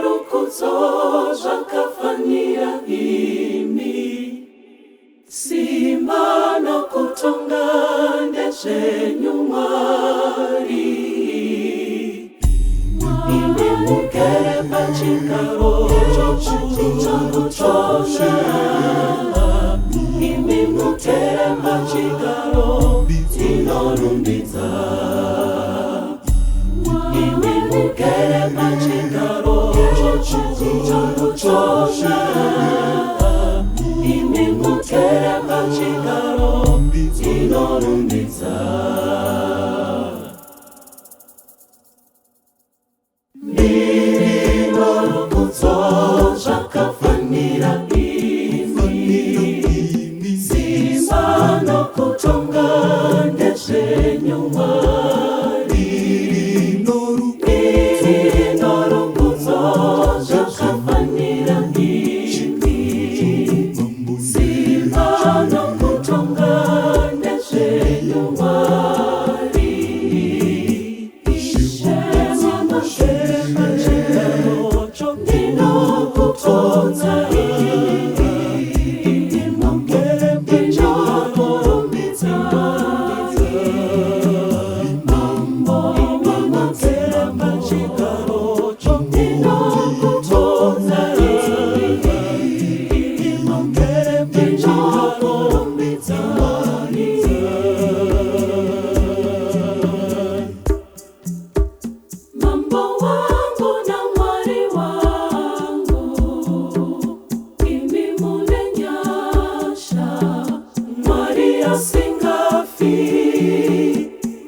rukuzoja kafanira imi simba no kutonga ndeshe nyumari imi mukere pachikaro chokuchosha imi mukere pachikaro tinorumbidza imi mukere pachikaro chokuchosha imi mukere pachikaro tinorumbidza Mirino rukuzoja kafanira imi simba no kutonga ndeshe nyumari Mirino rukuzoja kafanira imi simba no kutonga ndeshe nyumari Singafi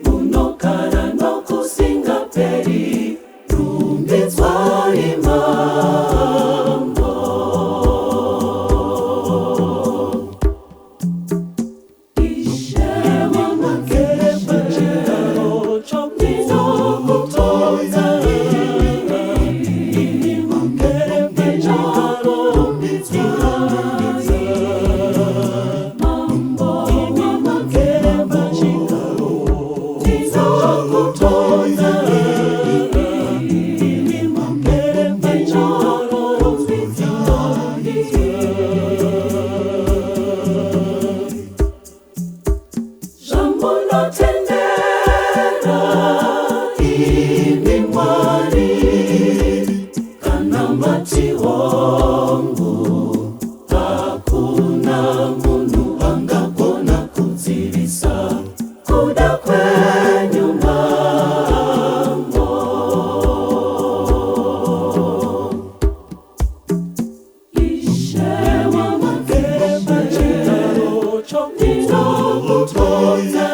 munokara no kusinga peri rumbidzwa imambo ishema makere pachikaro chokino kutonza imi makere pachikaro rumbidzwa Tendera imi mwari kana mati wangu hakuna munhu angagona kudzivisa kuda kwenyu mambo ishewa makere pachikaro chokinokutonza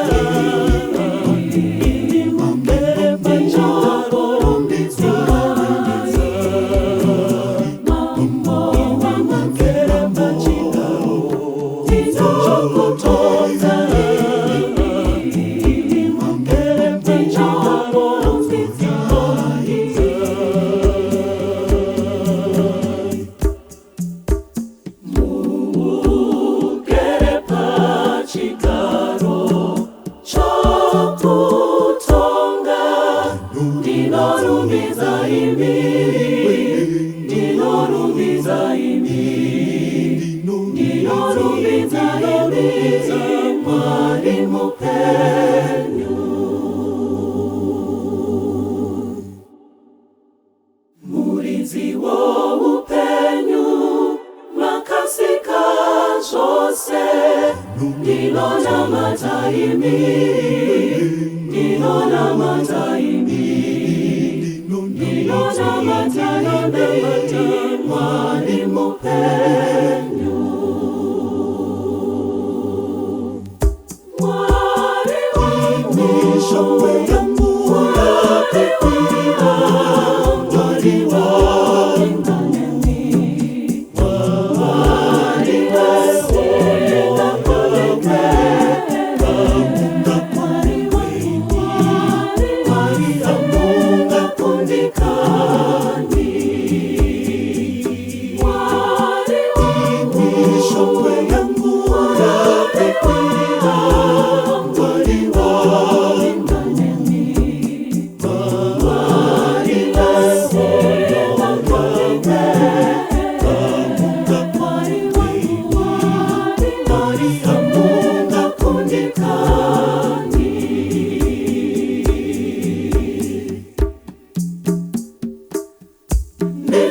Mwari mupenyu muridzi woupenyu makasika zvose ndinonamata imi ndinonamata imi ndinonamata imi Mwari mupenyu Mwari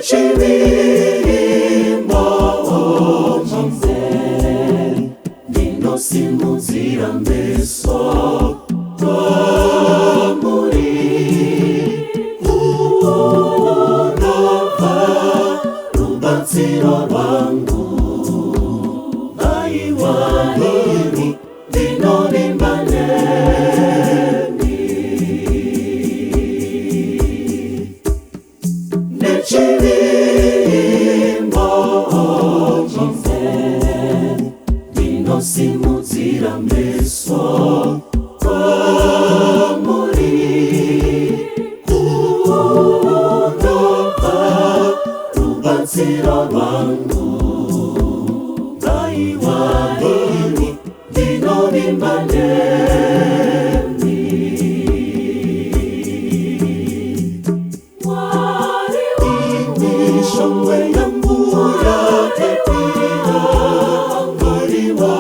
nechirimo chize ndinosimuzira meso muri unova rubatsiro rwangu aiwani ndinorimba nemi nechirimo chize ndinosimudzira meso muri unova rubatsiro rwangu aiwani ndinorimba nemi imishongwe yangu yatekwira ngoriwa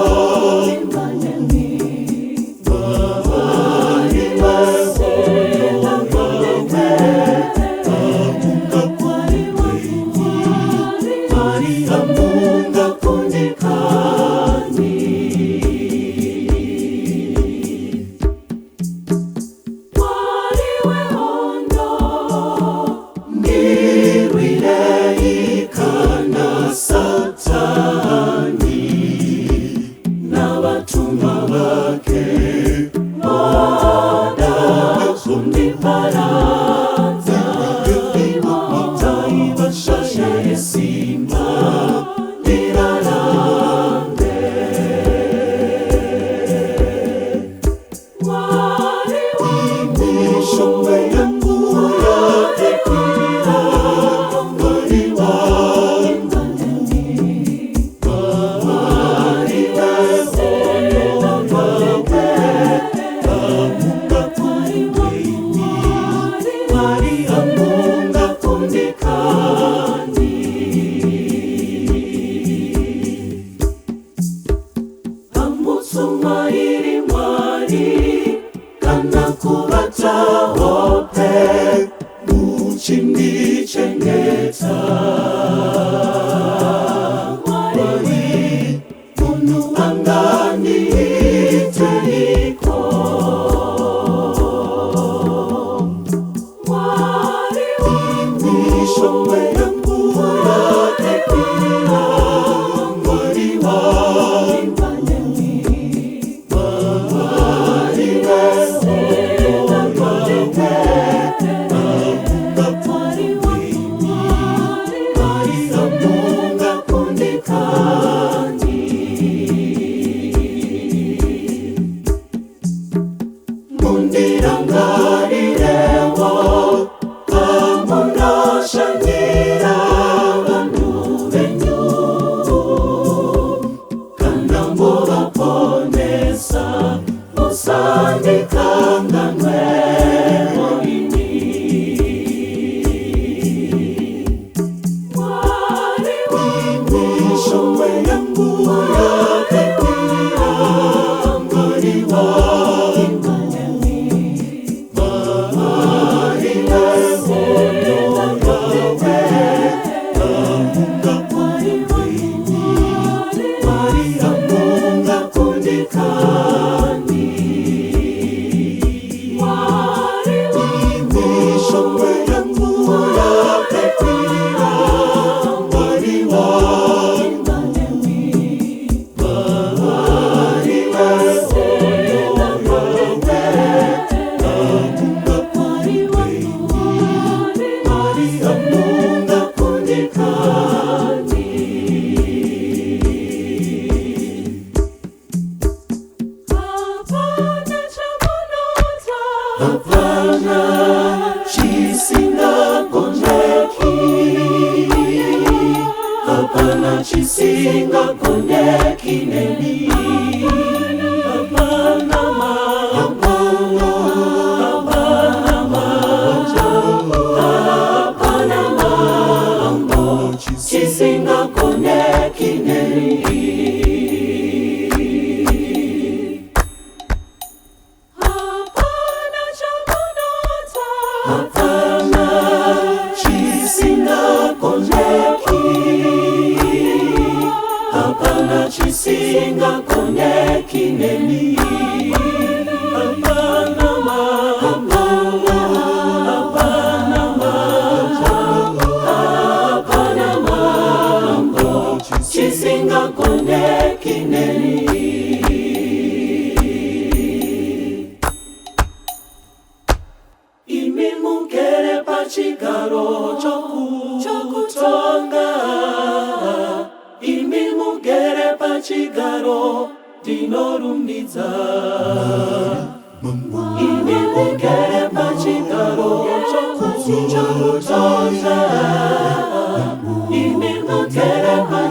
Sumairi mwari kana kubata hope muchindi chengeta mwari munu angani teiko mwari imishongwe yangu yatekwira mwari Mundirangariremo amunashangira koneki hapana chisinga koneki neni hapana mambo chisinga koneki neni imimukere pachigaro chokutonga imimukere pachigaro dinorumbidza imimukere pachigaro chokutonga imimukere pachigaro